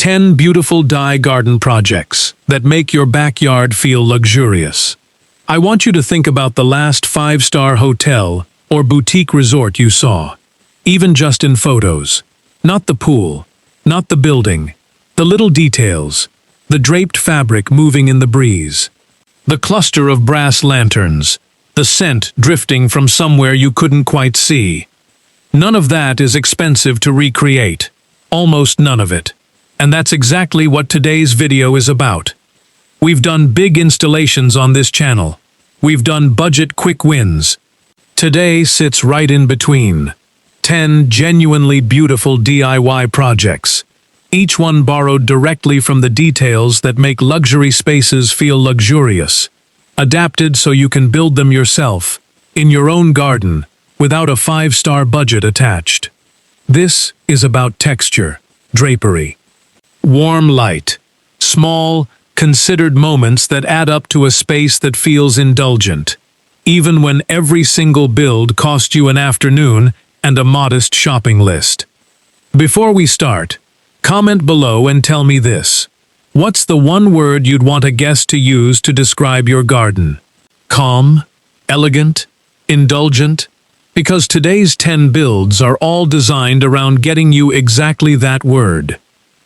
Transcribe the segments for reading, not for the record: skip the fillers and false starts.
10 beautiful dye garden projects that make your backyard feel luxurious. I want you to think about the last 5-star hotel or boutique resort you saw, even just in photos. Not the pool, not the building, the little details, the draped fabric moving in the breeze, the cluster of brass lanterns, the scent drifting from somewhere you couldn't quite see. None of that is expensive to recreate, almost none of it. And that's exactly what today's video is about. We've done big installations on this channel. We've done budget quick wins. Today sits right in between. 10 genuinely beautiful DIY projects, each one borrowed directly from the details that make luxury spaces feel luxurious, adapted so you can build them yourself, in your own garden, without a 5-star budget attached. This is about texture, drapery, warm light, small, considered moments that add up to a space that feels indulgent, even when every single build cost you an afternoon and a modest shopping list. Before we start, comment below and tell me this. What's the one word you'd want a guest to use to describe your garden? Calm? Elegant? Indulgent? Because today's 10 builds are all designed around getting you exactly that word.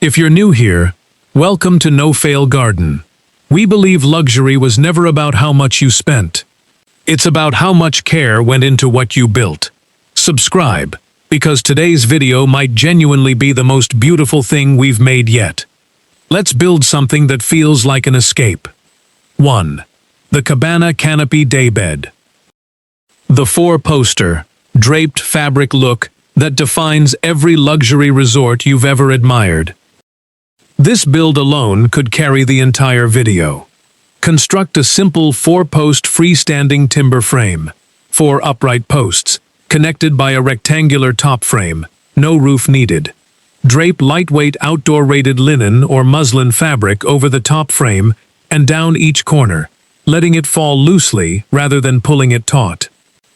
If you're new here, welcome to No Fail Garden. We believe luxury was never about how much you spent. It's about how much care went into what you built. Subscribe, because today's video might genuinely be the most beautiful thing we've made yet. Let's build something that feels like an escape. 1. The Cabana Canopy Daybed. The 4-poster, draped fabric look that defines every luxury resort you've ever admired. This build alone could carry the entire video. Construct a simple 4-post freestanding timber frame, 4 upright posts, connected by a rectangular top frame, no roof needed. Drape lightweight outdoor-rated linen or muslin fabric over the top frame and down each corner, letting it fall loosely rather than pulling it taut.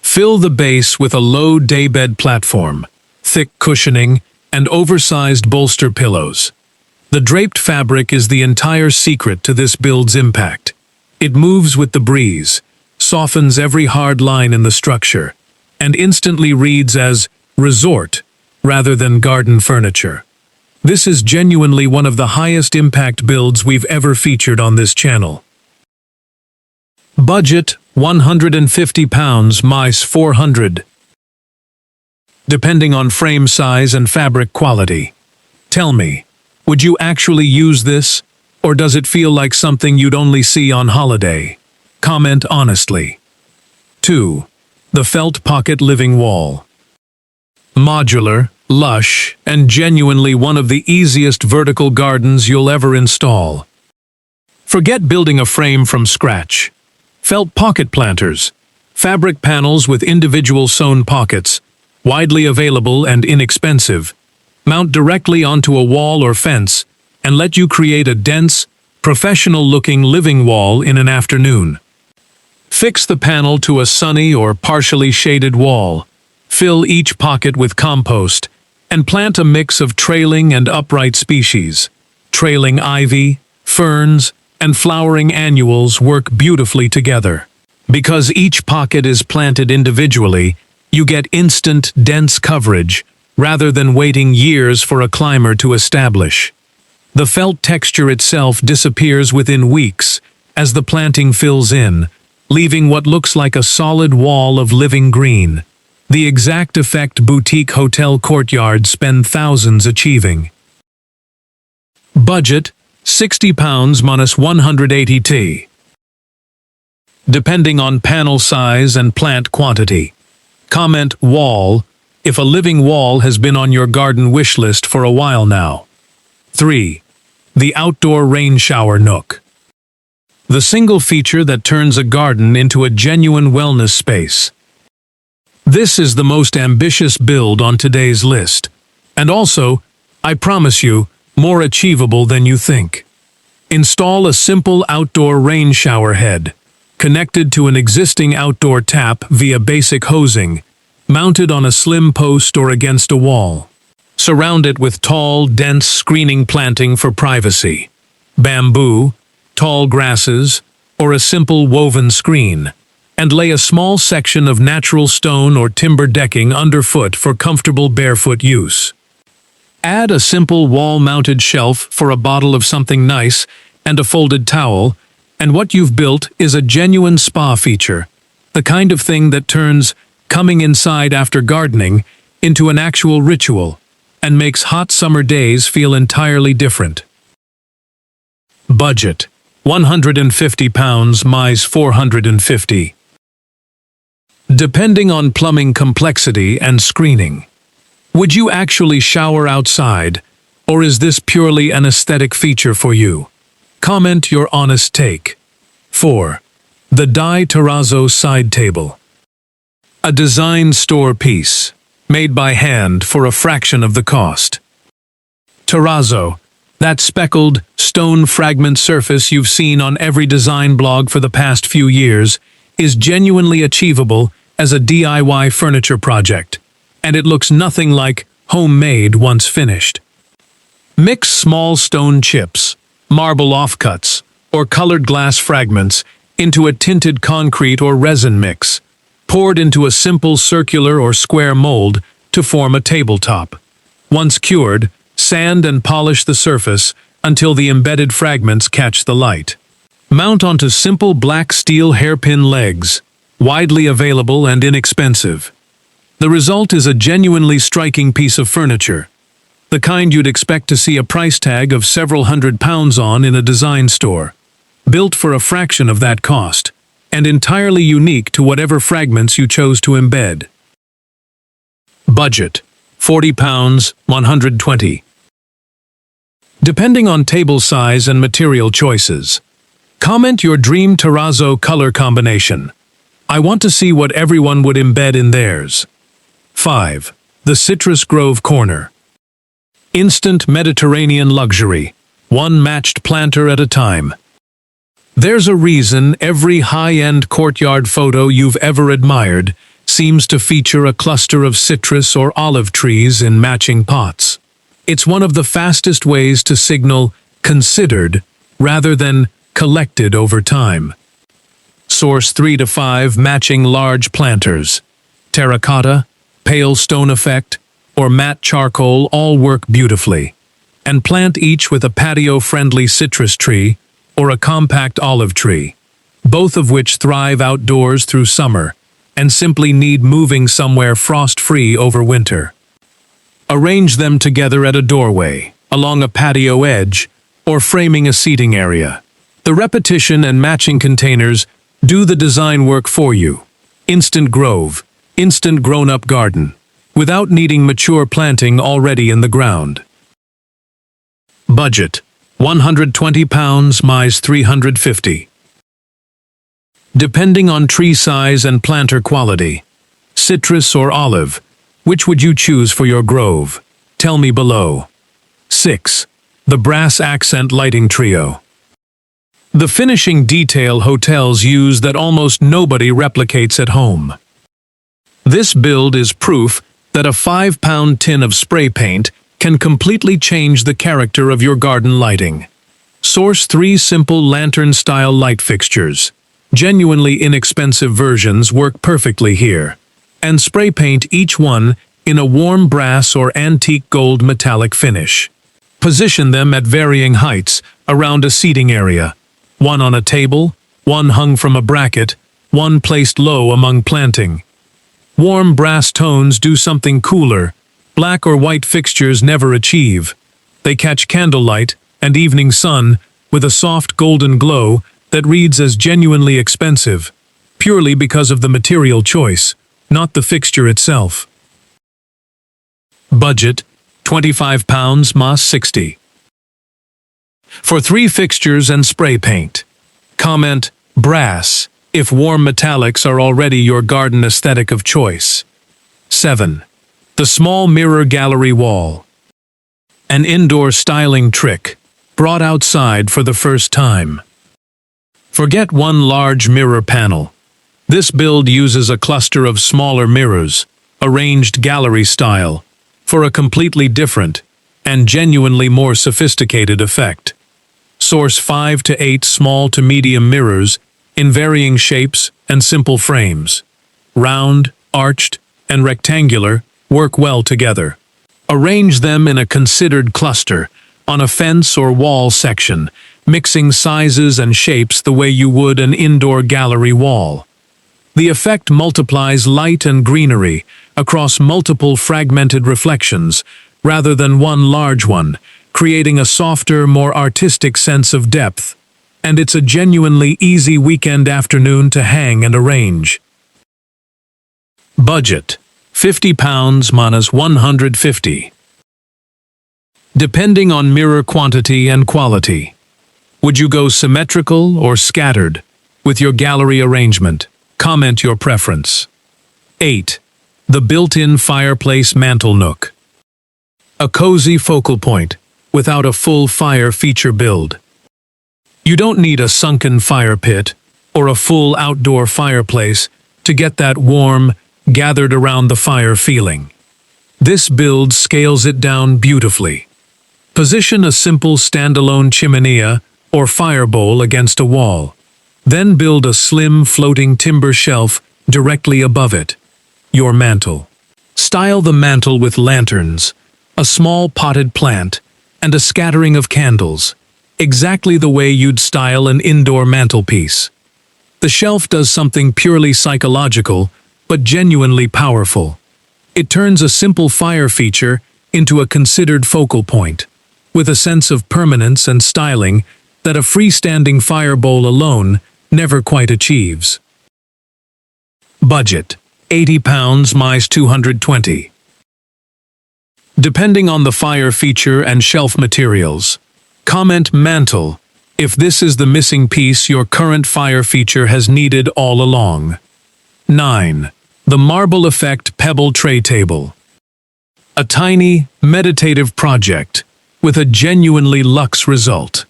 Fill the base with a low daybed platform, thick cushioning, and oversized bolster pillows. The draped fabric is the entire secret to this build's impact. It moves with the breeze, softens every hard line in the structure, and instantly reads as resort rather than garden furniture. This is genuinely one of the highest impact builds we've ever featured on this channel. Budget £150 minus 400, depending on frame size and fabric quality. Tell me, would you actually use this, or does it feel like something you'd only see on holiday? Comment honestly. 2. The Felt Pocket Living Wall. Modular, lush, and genuinely one of the easiest vertical gardens you'll ever install. Forget building a frame from scratch. Felt pocket planters, fabric panels with individual sewn pockets, widely available and inexpensive, mount directly onto a wall or fence and let you create a dense, professional-looking living wall in an afternoon. Fix the panel to a sunny or partially shaded wall, fill each pocket with compost, and plant a mix of trailing and upright species. Trailing ivy, ferns, and flowering annuals work beautifully together. Because each pocket is planted individually, you get instant, dense coverage, rather than waiting years for a climber to establish. The felt texture itself disappears within weeks as the planting fills in, leaving what looks like a solid wall of living green, the exact effect boutique hotel courtyards spend thousands achieving. Budget £60 minus 180t, depending on panel size and plant quantity. Comment wall if a living wall has been on your garden wish list for a while now. 3. The Outdoor Rain Shower Nook. The single feature that turns a garden into a genuine wellness space. This is the most ambitious build on today's list, and also, I promise you, more achievable than you think. Install a simple outdoor rain shower head, connected to an existing outdoor tap via basic hosing, mounted on a slim post or against a wall. Surround it with tall, dense screening planting for privacy. Bamboo, tall grasses, or a simple woven screen. And lay a small section of natural stone or timber decking underfoot for comfortable barefoot use. Add a simple wall-mounted shelf for a bottle of something nice and a folded towel, and what you've built is a genuine spa feature, the kind of thing that turns coming inside after gardening into an actual ritual and makes hot summer days feel entirely different. Budget: £150 minus 450. Depending on plumbing complexity and screening. Would you actually shower outside, or is this purely an aesthetic feature for you? Comment your honest take. 4. The Terrazzo side table. A design store piece, made by hand for a fraction of the cost. Terrazzo, that speckled, stone fragment surface you've seen on every design blog for the past few years, is genuinely achievable as a DIY furniture project, and it looks nothing like homemade once finished. Mix small stone chips, marble offcuts, or colored glass fragments into a tinted concrete or resin mix, poured into a simple circular or square mold to form a tabletop. Once cured, sand and polish the surface until the embedded fragments catch the light. Mount onto simple black steel hairpin legs, widely available and inexpensive. The result is a genuinely striking piece of furniture, the kind you'd expect to see a price tag of several £100s on in a design store, built for a fraction of that cost, and entirely unique to whatever fragments you chose to embed. Budget: £40, 120. Depending on table size and material choices. Comment your dream terrazzo color combination. I want to see what everyone would embed in theirs. 5. The Citrus Grove Corner. Instant Mediterranean luxury, one matched planter at a time. There's a reason every high-end courtyard photo you've ever admired seems to feature a cluster of citrus or olive trees in matching pots. It's one of the fastest ways to signal considered rather than collected over time. Source 3 to 5 matching large planters. Terracotta, pale stone effect, or matte charcoal all work beautifully. And plant each with a patio-friendly citrus tree or a compact olive tree, both of which thrive outdoors through summer and simply need moving somewhere frost-free over winter. Arrange them together at a doorway, along a patio edge, or framing a seating area. The repetition and matching containers do the design work for you. Instant grove, instant grown-up garden, without needing mature planting already in the ground. Budget: £120 minus 350. Depending on tree size and planter quality, citrus or olive, which would you choose for your grove? Tell me below. 6. The Brass Accent Lighting Trio. The finishing detail hotels use that almost nobody replicates at home. This build is proof that a 5-pound tin of spray paint can completely change the character of your garden lighting. Source 3 simple lantern-style light fixtures. Genuinely inexpensive versions work perfectly here. And spray paint each one in a warm brass or antique gold metallic finish. Position them at varying heights around a seating area. One on a table, one hung from a bracket, one placed low among planting. Warm brass tones do something cooler. Black or white fixtures never achieve. They catch candlelight and evening sun with a soft golden glow that reads as genuinely expensive, purely because of the material choice, not the fixture itself. Budget: £25 minus 60. For 3 fixtures and spray paint. Comment brass if warm metallics are already your garden aesthetic of choice. 7. The Small Mirror Gallery Wall. An indoor styling trick, brought outside for the first time. Forget one large mirror panel. This build uses a cluster of smaller mirrors, arranged gallery style, for a completely different and genuinely more sophisticated effect. Source 5 to 8 small to medium mirrors in varying shapes and simple frames. Round, arched, and rectangular work well together. Arrange them in a considered cluster on a fence or wall section, mixing sizes and shapes the way you would an indoor gallery wall. The effect multiplies light and greenery across multiple fragmented reflections rather than one large one, creating a softer, more artistic sense of depth. And it's a genuinely easy weekend afternoon to hang and arrange. Budget: £50 minus 150. Depending on mirror quantity and quality. Would you go symmetrical or scattered with your gallery arrangement? Comment your preference. 8. The built-in fireplace mantel nook. A cozy focal point without a full fire feature build. You don't need a sunken fire pit or a full outdoor fireplace to get that warm, gathered around the fire feeling. This build scales it down beautifully. Position a simple standalone chimenea or fire bowl against a wall. Then build a slim floating timber shelf directly above it. Your mantel. Style the mantel with lanterns, a small potted plant, and a scattering of candles, exactly the way you'd style an indoor mantelpiece. The shelf does something purely psychological, but genuinely powerful. It turns a simple fire feature into a considered focal point, with a sense of permanence and styling that a freestanding fire bowl alone never quite achieves. Budget: £80 minus 220. Depending on the fire feature and shelf materials. Comment mantel if this is the missing piece your current fire feature has needed all along. 9. The marble effect pebble tray table. A tiny, meditative project with a genuinely luxe result.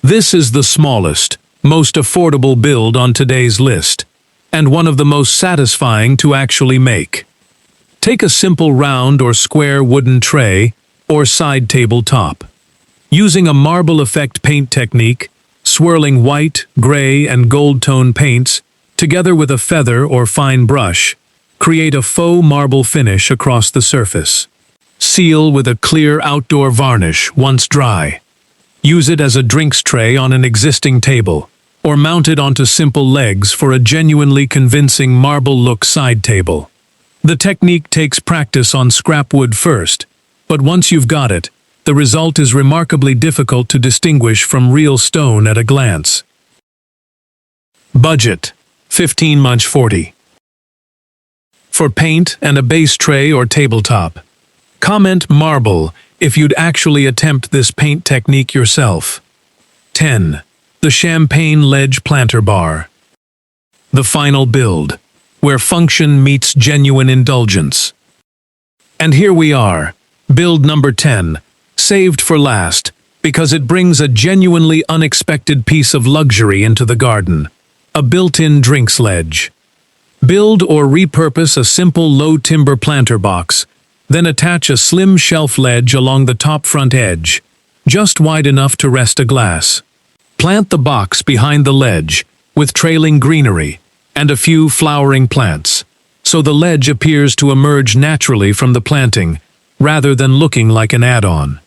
This is the smallest, most affordable build on today's list, and one of the most satisfying to actually make. Take a simple round or square wooden tray or side table top. Using a marble effect paint technique, swirling white, gray, and gold tone paints, together with a feather or fine brush, create a faux marble finish across the surface. Seal with a clear outdoor varnish once dry. Use it as a drinks tray on an existing table, or mount it onto simple legs for a genuinely convincing marble look side table. The technique takes practice on scrap wood first, but once you've got it, the result is remarkably difficult to distinguish from real stone at a glance. Budget: £15-40. For paint and a base tray or tabletop. Comment marble if you'd actually attempt this paint technique yourself. 10. The champagne ledge planter bar. The final build, where function meets genuine indulgence. And here we are, build number 10, saved for last, because it brings a genuinely unexpected piece of luxury into the garden. A built-in drinks ledge. Build or repurpose a simple low-timber planter box, then attach a slim shelf ledge along the top front edge, just wide enough to rest a glass. Plant the box behind the ledge, with trailing greenery and a few flowering plants, so the ledge appears to emerge naturally from the planting, rather than looking like an add-on.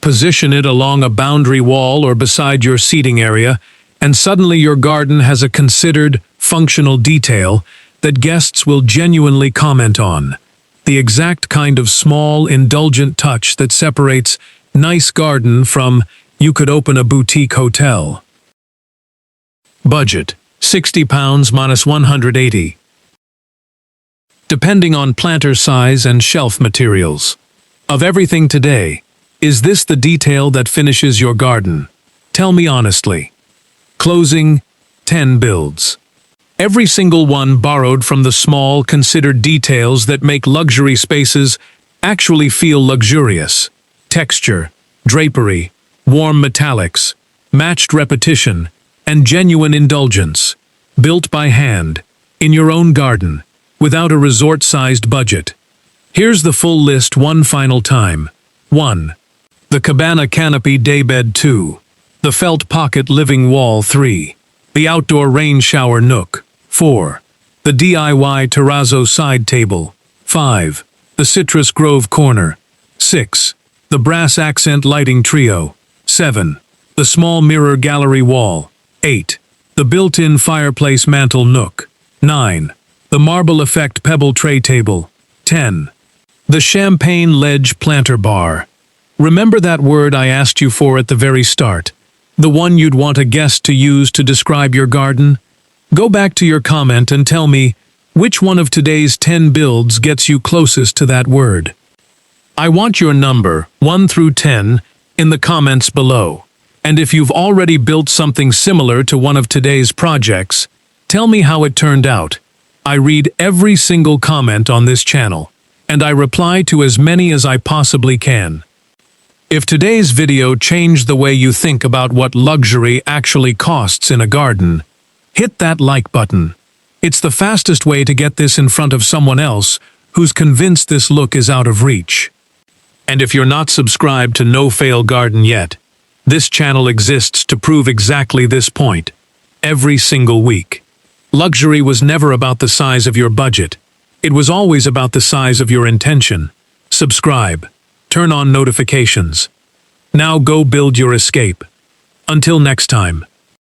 Position it along a boundary wall or beside your seating area, and suddenly your garden has a considered, functional detail that guests will genuinely comment on. The exact kind of small, indulgent touch that separates nice garden from you could open a boutique hotel. Budget: £60 minus 180. Depending on planter size and shelf materials. Of everything today, is this the detail that finishes your garden? Tell me honestly. Closing: 10 builds. Every single one borrowed from the small, considered details that make luxury spaces actually feel luxurious. Texture, drapery, warm metallics, matched repetition, and genuine indulgence. Built by hand, in your own garden, without a resort-sized budget. Here's the full list one final time. 1. The Cabana canopy daybed. 2. The felt pocket living wall. 3. The outdoor rain shower nook. 4. The DIY Terrazzo side table. 5. The citrus grove corner. 6. The brass accent lighting trio. 7. The small mirror gallery wall. 8. The built-in fireplace mantel nook. 9. The marble effect pebble tray table. 10. The champagne ledge planter bar. Remember that word I asked you for at the very start? The one you'd want a guest to use to describe your garden? Go back to your comment and tell me which one of today's 10 builds gets you closest to that word. I want your number, 1 through 10, in the comments below. And if you've already built something similar to one of today's projects, tell me how it turned out. I read every single comment on this channel, and I reply to as many as I possibly can. If today's video changed the way you think about what luxury actually costs in a garden, hit that like button. It's the fastest way to get this in front of someone else who's convinced this look is out of reach. And if you're not subscribed to No Fail Garden yet, this channel exists to prove exactly this point, every single week. Luxury was never about the size of your budget. It was always about the size of your intention. Subscribe. Turn on notifications. Now go build your escape. Until next time.